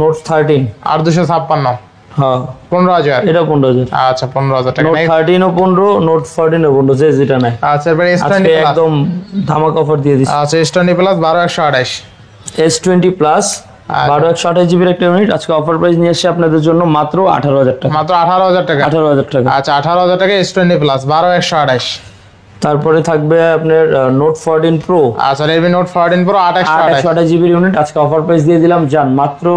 Note 13। 8,256। হ্যাঁ 15,000। এটা 15,000। আচ্ছা, 15,000 টাকা। Note 13 ও 15, Note 14 ও 15, যে যেটা নাই। আচ্ছা, এবার আজকে S20 প্লাস। একদম ধামাকা অফার দিয়ে দিচ্ছি। আচ্ছা, S20 প্লাস 12,128। S20 প্লাস 12/128 জিবির একটা ইউনিট আজকে অফার প্রাইস নিয়ে এসেছে আপনাদের জন্য মাত্র 18,000 টাকা। মাত্র 18,000 টাকা। 18,000 টাকা। আচ্ছা, 18,000 টাকা S20 প্লাস 12,128। তারপরে থাকবে আপনার Note 14 Pro। আচ্ছা, Redmi Note 14 Pro 8,128। 8/128 জিবির ইউনিট আজকে অফার প্রাইস দিয়ে দিলাম জান মাত্র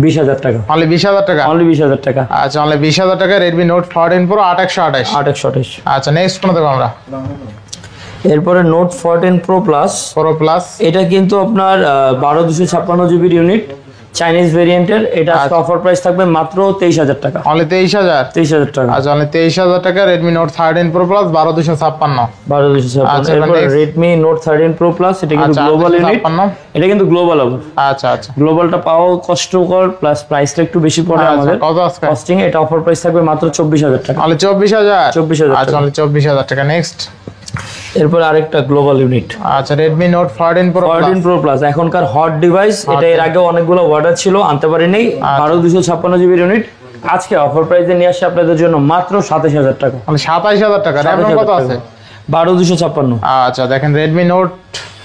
20,000 টাকা। অনলি 20,000 টাকা। অনলি 20,000 টাকা। আচ্ছা, অনলি 20,000 টাকা Redmi Note 14 Pro 8,128। 8/128। আচ্ছা, নেক্সট কোন দেখো আমরা? এরপরে Note 14 Pro Plus। Pro Plus এটা কিন্তু আপনার 12/256 জিবির ইউনিট, চাইনিজ ভেরিয়েন্টের। এটা আজকে অফার প্রাইস থাকবে মাত্র 23,000 টাকা। অনলি 23,000। 23,000 টাকা। আচ্ছা, অনলি 23,000 টাকা Redmi Note 13 Pro Plus 12,256। 12/256। আচ্ছা, এরপর next। Redmi Note 13 Pro Plus, এটা কিন্তু আচ্ছা, গ্লোবাল ইউনিট। 8,256। এটা কিন্তু গ্লোবাল আবার। আচ্ছা, গ্লোবালটা পাওয়া কষ্টকর, প্লাস প্রাইসটা একটু বেশি পড়ে আমাদের কত আজকে? কস্টিং। এটা অফার প্রাইস থাকবে মাত্র 24,000 টাকা। অনলি 24,000। 24,000 আচ্ছা, অনলি 24,000 টাকা। নেক্সট। এরপর আরেকটা গ্লোবাল ইউনিট আচ্ছা, Redmi Note 14 Pro 14 Pro Plus, এখনকার হট ডিভাইস। এটা এর আগে অনেকগুলো অর্ডার ছিল, আনতে পারিনি। 12/256 জিবির ইউনিট আজকে অফার প্রাইসে নিয়ে আসছে আপনাদের জন্য মাত্র 27,000 টাকা। অনলি 27,000 টাকা। RAM কত আছে? 12/256। আচ্ছা, দেখেন Redmi Note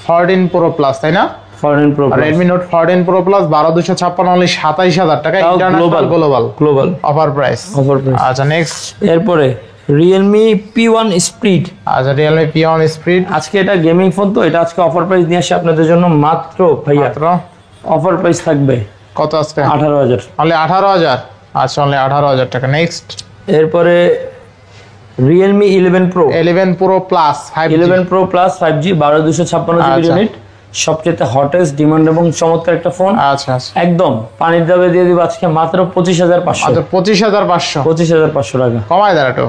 14 Pro Plus, তাই না? 14 Pro Plus। Redmi Note 14 Pro Plus 12,256, only 27,000 টাকা। International global offer price. আচ্ছা, নেক্সট। এরপরে Realme P1 Speed। আচ্ছা, Realme P1 Speed। আজকে এটা গেমিং ফোন তো, এটা আজকে অফার প্রাইস নিয়ে আসছে আপনাদের জন্য মাত্র ভাইয়া মাত্র অফার প্রাইস থাকবে কত আজকে? 18,000। অনলি 18,000। আচ্ছা, অনলি 18,000 টাকা। নেক্সট। এরপরে Realme 11 Pro। 11 Pro Plus 5G। 11 Pro Plus 5G 12/256 GB আচ্ছা। ইউনিট, সবচেয়ে হটেস্ট ডিমান্ড এবং চমৎকার একটা ফোন। আচ্ছা, একদম পানির দামে দিয়ে দিব আজকে মাত্র 25,500। আচ্ছা, 25,500। 25,500 টাকা। কমায় দেন একটু।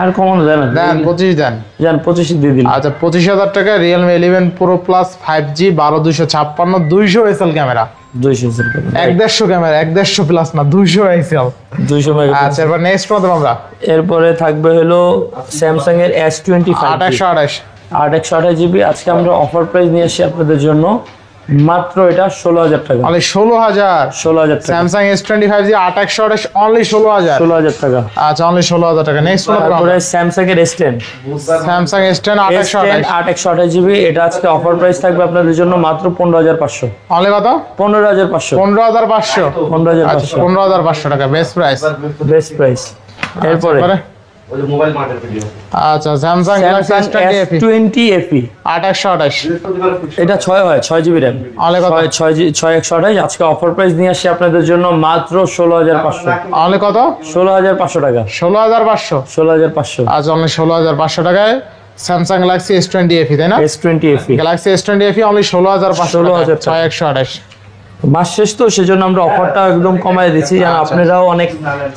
আর কমানো যায় না, দেন 25 দেন। জান 25 দিয়ে দিন। আচ্ছা, 25,000 টাকা Realme 11 Pro Plus 5G 12,256, 200 SL camera. 200 টাকা। 150 ক্যামেরা, 150 প্লাস না, 200 SL। 200 মেগা। আচ্ছা, এবার নেক্সট কোন দেখো আমরা? এরপরে থাকবে হলো Samsung এর S25 828। 8/128 জিবি আজকে আমরা অফার প্রাইস নিয়ে আসি আপনাদের জন্য মাত্র এটা 16,000 টাকা। অনলি 16,000। 16,000 টাকা। Samsung S25 828 only 16,000। 16,000 টাকা। আচ্ছা, অনলি 16,000 টাকা। নেক্সট কোন দেখো? তারপরে Samsung এর S10। Samsung S10 828। 8/128 জিবি এটা আজকে অফার প্রাইস থাকবে আপনাদের জন্য মাত্র 15,500। অনলি কত? 15,500। 15,500। 15,500। আচ্ছা, 15,500 টাকা বেস্ট প্রাইস। Best price. এরপরে ওই যে মোবাইল মার্কেট ভিডিও। আচ্ছা Samsung Galaxy S20 FE 20 FE 2828 এটা 6 জিবি র্যাম অনলি কত? 6128 আজকে অফার প্রাইস নিয়ে আসছি আপনাদের জন্য মাত্র 16500 অনলি কত? 16500 টাকা 16500 16500 আজ অনলি 16500 টাকায় স্যামসাং গ্যালাক্সি S20 FE তাই না? S20 FE Galaxy S20 FE only 16500 16,000 টাকা। 6128 মাস শেষ তো সেজন্য আমরা অফারটা একদম কমায় দিচ্ছি যেন আপনারাও অনেক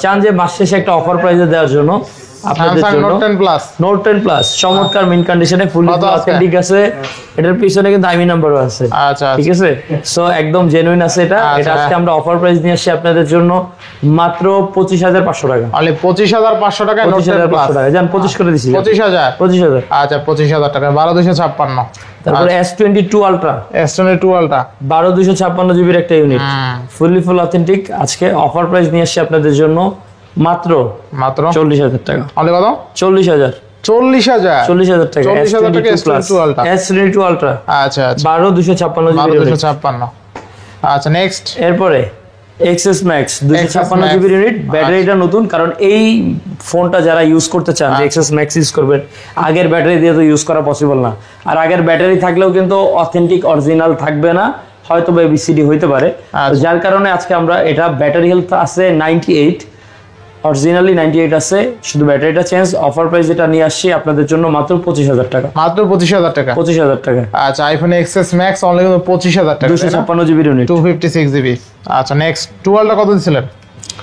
চান যে মাস শেষে একটা অফার প্রাইসে দেওয়ার জন্য আপনাদের স্যামসাং জন্য নোট 10 প্লাস নোট 10 প্লাস চমৎকার মিন কন্ডিশনে ফুলি কত আছে? অথেন্টিক আছে এটার পিছনে কিন্তু আইমি নাম্বারও আছে আচ্ছা ঠিক আছে সো একদম জেনুইন আছে এটা আচ্ছা। এটা আজকে আমরা অফার প্রাইস নিয়ে আসছি আপনাদের জন্য মাত্র 25500 টাকা অনলি 25500 টাকায় নোট 10 প্লাস 25500 টাকা জান 25 করে দিছি 25000 25000 আচ্ছা 25000 টাকা 12256 তারপরে S22 আলট্রা S22 আলট্রা 12256 জিবির একটা ইউনিট ফুল অথেন্টিক আজকে অফার প্রাইস নিয়ে আসছি আপনাদের জন্য মাত্র মাত্র 40000 টাকা অনলি কত? 40000 40000 40000 টাকা 40000 টাকা S22 আলট্রা S22 আলট্রা আচ্ছা আচ্ছা 12256 জিবি 12256 আচ্ছা নেক্সট এরপরে XS Max 256 জিবি ইউনিট ব্যাটারিটা নতুন কারণ এই ফোনটা যারা ইউজ করতে চান যে XS Max ইউজ করবেন আগের ব্যাটারি দিয়ে তো ইউজ করা পসিবল না আর আগের ব্যাটারি থাকলেও কিন্তু অথেন্টিক অরিজিনাল থাকবে না হয়তো বা ABCD হইতে পারে তো যার কারণে আজকে আমরা এটা ব্যাটারি হেলথ আছে 98 অরিজিনালি 98 আছে শুধু ব্যাটারিটা চেঞ্জ অফার প্রাইস এটা নিয়ে আসছি আপনাদের জন্য মাত্র 25000 টাকা মাত্র 25000 টাকা 25000 টাকা আচ্ছা আইফোন XS Max অনলি 25000 টাকা 256 জিবি ইউনিট 256 জিবি আচ্ছা নেক্সট 12টা কত দিছিলেন?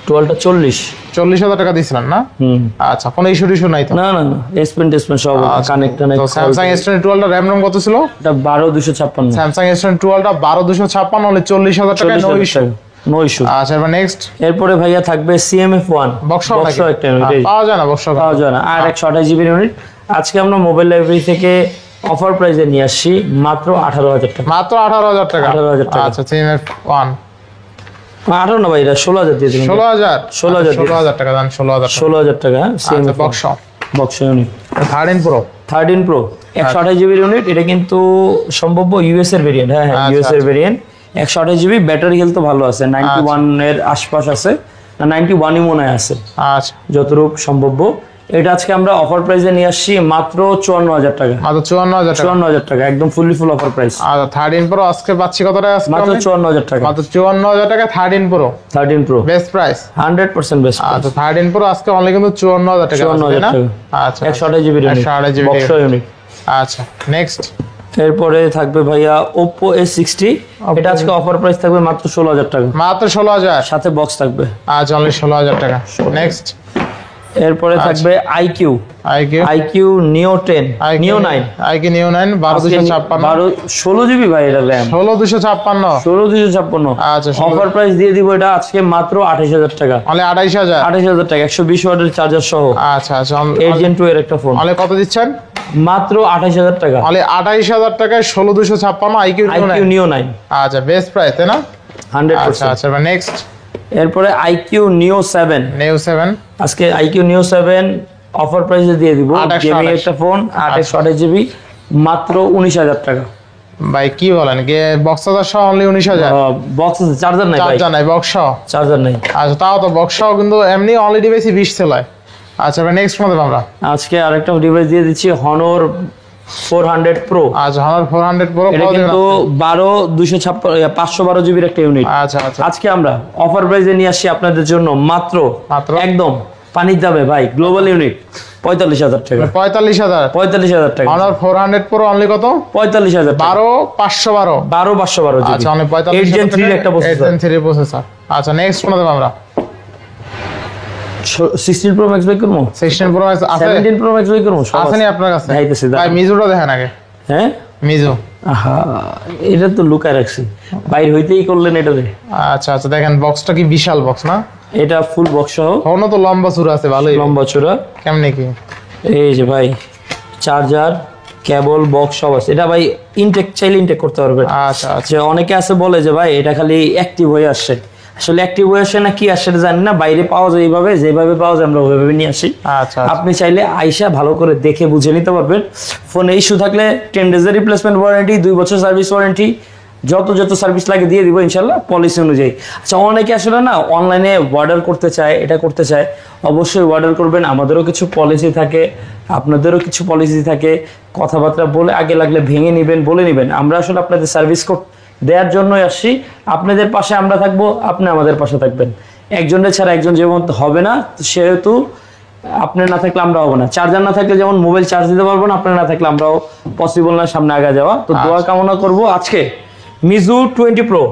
12টা 40 40000 টাকা দিছিলেন না? আচ্ছা কোনো ইস্যু নাই তো? না না না এস পেন সব কানেক্ট তো স্যামসাং S20 12টা RAM ROM কত ছিল? এটা 12256 স্যামসাং S20 12টা 12256 অনলি 40000 টাকা নো ইস্যু নো ইস্যু আচ্ছা এবার নেক্সট এরপরে ভাইয়া থাকবে CMF1 বক্স একটা ইউনিট পাওয়া যায় না বক্স পাওয়া যায় না আর 128 জিবি ইউনিট আজকে আমরা মোবাইল লাইব্রেরি থেকে অফার প্রাইসে নিয়ে আসছি মাত্র 18000 টাকা মাত্র 18000 টাকা 18000 টাকা আচ্ছা CMF1 18 না ভাই এটা 16000 দিয়ে দিলাম 16000 16000 টাকা দাম 16000 16000 টাকা আচ্ছা box box unit 13 pro 13 pro 128 GB unit এটা কিন্তু সম্ভব ইউএস এর ভেরিয়েন্ট হ্যাঁ আচ্ছা, ইউএস এর ভেরিয়েন্ট 128 জিবি ব্যাটারি হেলথ ভালো আছে 91 এর আশপাশ আছে না 91ই মনে হয় আছে আচ্ছা যতটুকু সম্ভব এটা আজকে আমরা অফার প্রাইসে নিয়ে আসছি মাত্র 54000 টাকা মাত্র 54000 টাকা 54000 টাকা একদম ফুল অফার প্রাইস আচ্ছা 13 প্রো আজকে পাচ্ছি কত টাকা আজকে মাত্র 54000 টাকা মাত্র 54000 টাকা 13 pro 13 pro best price 100% best আচ্ছা 13 প্রো আজকে অনলি কিন্তু 54000 টাকা 54000 না টাকা আচ্ছা 128 জিবি 128 জিবি বক্স ইউনিট আচ্ছা নেক্সট এরপরে থাকবে ভাইয়া Oppo A60 এটা আজকে অফার প্রাইস থাকবে মাত্র 16000 টাকা মাত্র 16000 সাথে বক্স থাকবে আচ্ছা অনলি 16000 টাকা নেক্সট এরপরে থাকবে IQ Neo 10 Neo 9 IQ Neo 9 12256 16 GB ভাই এটা RAM 16256 16256 আচ্ছা অফার প্রাইস দিয়ে দিব এটা আজকে মাত্র 28000 টাকা অনলি 28000 28000 টাকা 120 ওয়াটের চার্জার সহ আচ্ছা আচ্ছা 8 Gen 2 এর একটা ফোন অনলি কত দিচ্ছেন? মাত্র 28000 টাকা অনলি 28000 টাকায় 16256 IQ Neo 9 আচ্ছা বেস্ট প্রাইস তাই না? 100% আচ্ছা আচ্ছা এবার নেক্সট এরপরে IQ Neo 7 Neo 7 আজকে IQ Neo 7 অফার প্রাইসে দিয়ে দিব 828 গেমিং একটা ফোন 828 জিবি মাত্র 19000 টাকা ভাই কি বলেন গে বক্স চার্জার সহ অনলি 19000 বক্স চার্জার নাই ভাই চার্জার নাই বক্স সহ চার্জার নাই আচ্ছা তাও তো বক্স সহ কিন্তু এমনি অনলি ডিভাইসই 20 চলায় আচ্ছা এবার নেক্সট কোন দেব আমরা আজকে আরেকটা ডিভাইস দিয়ে দিচ্ছি Honor 400 Pro আচ্ছা Honor 400 Pro এটা কিন্তু 512 জিবির একটা ইউনিট আচ্ছা আচ্ছা আজকে আমরা অফার প্রাইসে নিয়ে আসছি আপনাদের জন্য মাত্র একদম পানির দামে ভাই গ্লোবাল ইউনিট 45000 টাকা 45000 টাকা Honor 400 Pro অনলি কত? 45000 টাকা 12512 12512 জিবি আচ্ছা অনলি 45000 8 Gen 3 এর একটা 8 Gen 3 প্রসেসর আচ্ছা নেক্সট কোন দেব আমরা 16 Pro Max বাই করব 16 Pro Max আছে 17 Pro Max বাই করব আছে নি আপনার কাছে দেখাইতেছি ভাই মিজুটা দেখেন আগে হ্যাঁ মিজু আহা এটা তো লুকায় রাখছি বাইরে হইতেই করলেন এটা রে আচ্ছা আচ্ছা দেখেন বক্সটা কি বিশাল বক্স না এটা ফুল বক্স সহ ফোনও তো লম্বা চূড়া আছে ভালোই লম্বা চূড়া কেমনে কি এই যে ভাই চার্জার কেবল বক্স সব আছে এটা ভাই ইনটেক চাইলে ইনটেক করতে পারবে আচ্ছা আচ্ছা যে অনেকে আছে বলে যে ভাই এটা খালি অ্যাক্টিভ হয়ে আসছে আসলে অ্যাক্টিভ হয়ে আসে না কি আসে জানি না বাইরে পাওয়া যায় এইভাবে যেভাবে পাওয়া যায় আমরা ওইভাবে নিয়ে আসি আচ্ছা আপনি চাইলে আইসা ভালো করে দেখে বুঝে নিতে পারবেন ফোনে ইস্যু থাকলে 10 ডেজের রিপ্লেসমেন্ট ওয়ারেন্টি 2 বছর সার্ভিস ওয়ারেন্টি যত যত সার্ভিস লাগে দিয়ে দিব ইনশাল্লাহ পলিসি অনুযায়ী। আচ্ছা, অনেকে আসলে না অনলাইনে অর্ডার করতে চায়, এটা করতে চায়, অবশ্যই অর্ডার করবেন। আমাদেরও কিছু পলিসি থাকে, আপনাদেরও কিছু পলিসি থাকে, কথাবার্তা বলে আগে লাগলে ভেঙে নেবেন, বলে নেবেন। আমরা আসলে আপনাদের সার্ভিস দেওয়ার জন্যই আসছি। আপনাদের পাশে আমরা থাকবো, আপনি আমাদের পাশে থাকবেন। একজনের ছাড়া একজন যেমন হবে না, সেহেতু আপনি না থাকলে আমরা হবো না। চার্জার না থাকলে যেমন মোবাইল চার্জ দিতে পারবো না, আপনার না থাকলে আমরাও পসিবল না সামনে আগে যাওয়া। তো দোয়া কামনা করব। আজকে Miju 20 pro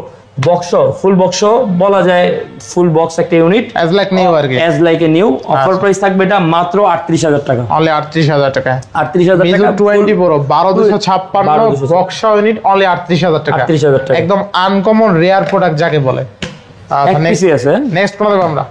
box, full box বলা যায়, ফুল বক্স একটা ইউনিট অ্যাজ লাইক নিউ আর কি, as like a new. Offer price থাকবে এটা মাত্র 38,000 টাকা, অনলি 38,000 টাকা। 38,000 টাকা। Miju 20 pro 12256 box unit, only 38,000 টাকা। 38,000 টাকা, একদম আনকমন রেয়ার প্রোডাক্ট যাকে বলে। এক পিসি আছে। নেক্সট কোন দেব আমরা?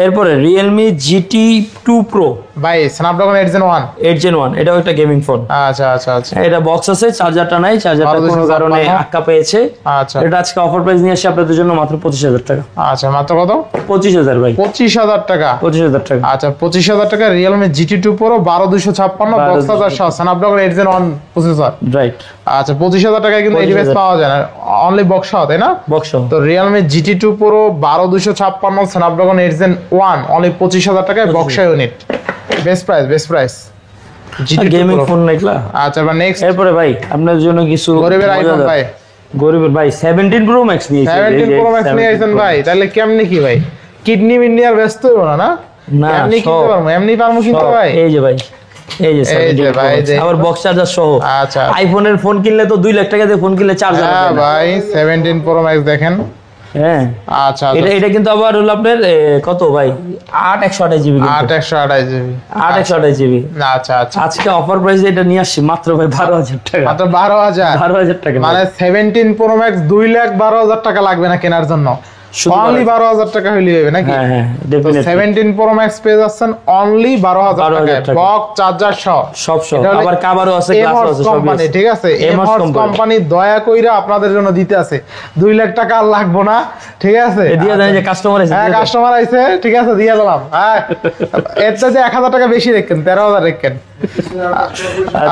এরপরে Realme GT2 Pro ভাই স্ন্যাপড্রাগন 8 Gen 1, এটাও একটা গেমিং ফোন। আচ্ছা আচ্ছা আচ্ছা, এটা বক্স আছে, চার্জারটা নাই, চার্জারটা কোনো কারণে আটকা পেয়েছে। আচ্ছা, এটা আজকে অফার প্রাইস নিয়ে আসি আপনাদের জন্য মাত্র 25,000 টাকা। আচ্ছা, মাত্র কত? 25,000 ভাই, 25,000 টাকা। 25,000 টাকা। আচ্ছা, 25,000 টাকা Realme GT2 Pro 12256 box 1000 Snapdragon 8 Gen 1 processor, right. আচ্ছা, 25,000 টাকায় কিন্তু এই ডিভাইস পাওয়া যায় না, অনলি বক্স তাই না? বক্স। তো Realme GT2 Pro 12256 Snapdragon 8 Gen 1 only 25,000 টাকায় box unit. Best price, best price gaming phone নাইকলা। আচ্ছা, এবার নেক্সট এরপরে ভাই আপনাদের জন্য কিছু গরিবের আইফোন ভাই, গরিবের ভাই 17 Pro Max নিয়েছি। 17 Pro Max নিয়ে আইছেন ভাই, তাহলে কেমনি কি ভাই? কিডনি মিডনি আর ব্যস্ত হইব না না? না, এমনি কিনতে পারবো, এমনি পারবো কিনতে ভাই। এই যে ভাই, এই যে 17 Pro Max, আবার বক্স চার্জার সহ। আচ্ছা, আইফোনের ফোন কিনলে তো 2 লাখ টাকা দিয়ে ফোন কিনলে চার্জার হ্যাঁ ভাই 17 Pro Max দেখেন। হ্যাঁ, আচ্ছা, এটা কিন্তু আবার হলো আপনার কত ভাই, 8/128 জিবি, 8/128 জিবি, 8/128 জিবি। আচ্ছা আচ্ছা, আজকে অফার প্রাইসে এটা নিয়ে আসছি মাত্র ভাই 12,000 টাকা, মাত্র 12,000 টাকা। মানে 17 Pro Max 2,12,000 টাকা লাগবে না কেনার জন্য, অনলি 12,000 টাকা হইলে হবে নাকি? হ্যাঁ হ্যাঁ, ডেফিনেটলি 17 Pro Max পেয়ে যাচ্ছেন অনলি 12,000 টাকা, বক্স চার্জার সব সব। আবার কভারও আছে, গ্লাসও আছে, সব কোম্পানি, আছে। ঠিক আছে? এমহর্স কোম্পানি দয়া কইরা আপনাদের জন্য দিতে আছে, 2 লাখ টাকা আর লাগবো না, ঠিক আছে? দিয়া দেন যে কাস্টমার আছে। হ্যাঁ, কাস্টমার আইছে, ঠিক আছে, দিয়ে দিলাম। হ্যাঁ, এর চাইতে 1,000 টাকা বেশি রাখেন, 13,000 রাখেন।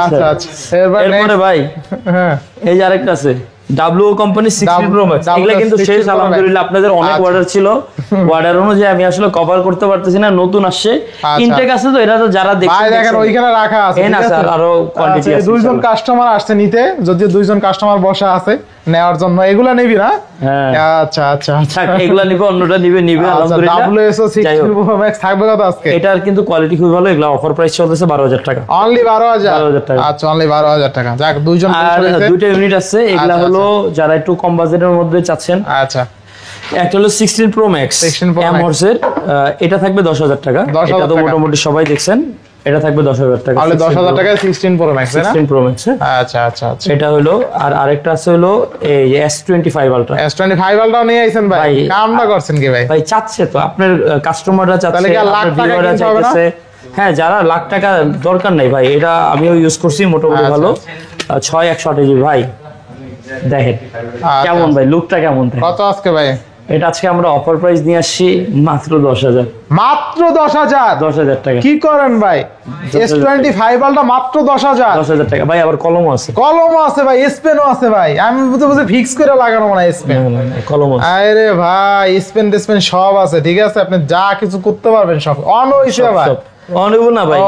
আচ্ছা আচ্ছা, এরপরে ভাই হ্যাঁ, এই যে আরেকটা আছে ডাব্লিউ কোম্পানি 16 Pro Max। এগুলা কিন্তু শেষ, আলহামদুলিল্লাহ। আপনাদের অনেক অর্ডার ছিল, অর্ডার অনুযায়ী আমি আসলে কভার করতে পারতেছি না, নতুন আসছে, ইনটেক আছে। তো এটা তো যারা ভাই দেখেন ওইখানে রাখা আছে, ঠিক আছে, আরো কোয়ান্টিটি আছে। দুইজন কাস্টমার আসছে নিতে, যদিও দুইজন কাস্টমার বসা আছে নেওয়ার জন্য। এগুলা নিবি না? হ্যাঁ, আচ্ছা আচ্ছা আচ্ছা, এগুলা নিবে, অন্যটা নিবে আলহামদুলিল্লাহ। WSO 16 Pro Max থাকবে কত আজকে? এটার কিন্তু কোয়ালিটি খুব ভালো। এগুলা অফার প্রাইস চলতেছে 12,000 টাকা, অনলি 12,000 টাকা। আচ্ছা, অনলি 12,000 টাকা। যাক, দুইজন আর দুইটা ইউনিট আছে। এগুলা হলো যারা একটু কম বাজেটের মধ্যে চাচ্ছেন। আচ্ছা, একটা হলো 16 Pro Max এমহর্সের, এটা থাকবে 10,000 টাকা। এটা তো মোটামুটি সবাই দেখছেন। এটা থাকবে 10,000 টাকা, তাহলে 10,000 টাকায় 16 Pro Max, তাই না? 16 Pro Max। আচ্ছা আচ্ছা আচ্ছা, এটা হলো। আর আরেকটা আছে হলো এই S25 Ultra। S25 Ultra নিয়ে আইছেন ভাই, কামটা করছেন কি ভাই? ভাই চাচ্ছে তো, আপনার কাস্টমাররা চাচ্ছে, তাহলে কি লাখ টাকা কিনতে হবে না? হ্যাঁ, যারা লাখ টাকা দরকার নাই ভাই, এটা আমিও ইউজ করছি, মোটামুটি ভালো। 6/128 জিবি ভাই, দেখেন কেমন ভাই, লুকটা কেমন। কত আজকে ভাই? এটা আজকে আমরা অফার প্রাইস নিয়ে আসছি মাত্র 10,000। মাত্র 10,000 টাকা। কি করেন ভাই? S25 Ultra মাত্র 10,000 টাকা ভাই। আবার কলমও আছে, কলমও আছে ভাই, স্পেনও আছে ভাই। আমি বুঝে ফিক্স করে লাগানো মানে স্পেন, কলম আছে। আরে ভাই, স্পেন টেসপেন সব আছে, ঠিক আছে? আপনি যা কিছু করতে পারবেন সব অন হইছে ভাই। অনেক না ভাই,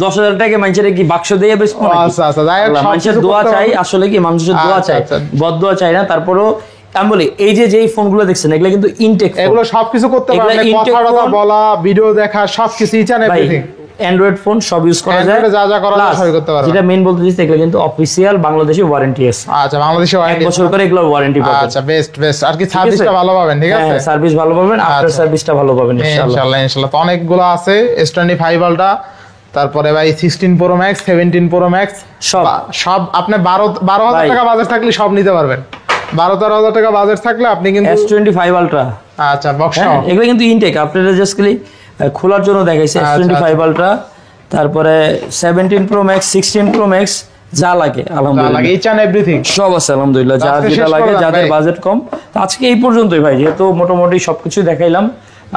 10,000 টাকা মানুষের কি বাক্স দিয়ে বেচবো নাকি? আচ্ছা আচ্ছা, যাই হোক, মানুষের দোয়া চাই, আসলে কি মানুষের দোয়া চাই, বদদোয়া চাই না। তারপরও আমি বলি, এই যে যেই ফোনগুলো দেখছেন এগুলো কিন্তু ইনটেক, এগুলো সবকিছু করতে পারবেন, কথা বলা, ভিডিও দেখা, সবকিছু each and everything. Android phone সব ইউজ করা যায়, যা যা করা যায় সবই করতে পারবেন। যেটা মেইন বলতে চাইছি, এগুলো কিন্তু অফিশিয়াল বাংলাদেশি ওয়ারেন্টি আছে। আচ্ছা, বাংলাদেশি ওয়ারেন্টি 1 বছর করে এগুলো ওয়ারেন্টি পাবেন। আচ্ছা, বেস্ট বেস্ট। আর কি সার্ভিসটা ভালো পাবেন, ঠিক আছে? হ্যাঁ, সার্ভিস ভালো পাবেন, আফটার সার্ভিসটা ভালো পাবেন ইনশাআল্লাহ। ইনশাআল্লাহ। তো অনেকগুলো আছে, S25 Ultra, তারপরে ভাই 16 Pro Max, 17 Pro Max, সব আপনি 12,000 টাকা বাজেট থাকলে সব নিতে পারবেন। 12-13,000 টাকা বাজেট থাকলে আপনি কিন্তু S25 Ultra, আচ্ছা, বক্স এগুলো কিন্তু ইনটেক, আপনারা জাস্ট খালি খোলার জন্য দেখাইছে। S25 Ultra, তারপরে 17 Pro Max, 16 Pro Max, যা লাগে আলহামদুলিল্লাহ, ইচ এন্ড এভরিথিং সব আছে আলহামদুলিল্লাহ। যা যেটা লাগে, যাদের বাজেট কম। তো আজকে এই পর্যন্তই ভাই, যেহেতু মোটামুটি সবকিছু দেখাইলাম।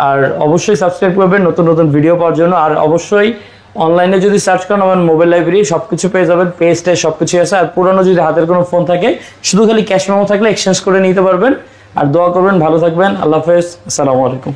আর অবশ্যই সাবস্ক্রাইব করবেন নতুন নতুন ভিডিও পাওয়ার জন্য। আর অবশ্যই অনলাইনে যদি সার্চ করেন আমার মোবাইল লাইব্রেরি সবকিছু পেয়ে যাবেন, পেজটে সবকিছু আছে। আর পুরানো যদি হাতের কোনো ফোন থাকে, শুধু খালি ক্যাশ মেমো থাকলে এক্সচেঞ্জ করে নিতে পারবেন। আর দোয়া করবেন, ভালো থাকবেন, আল্লাহ হাফেজ, আসসালামু আলাইকুম।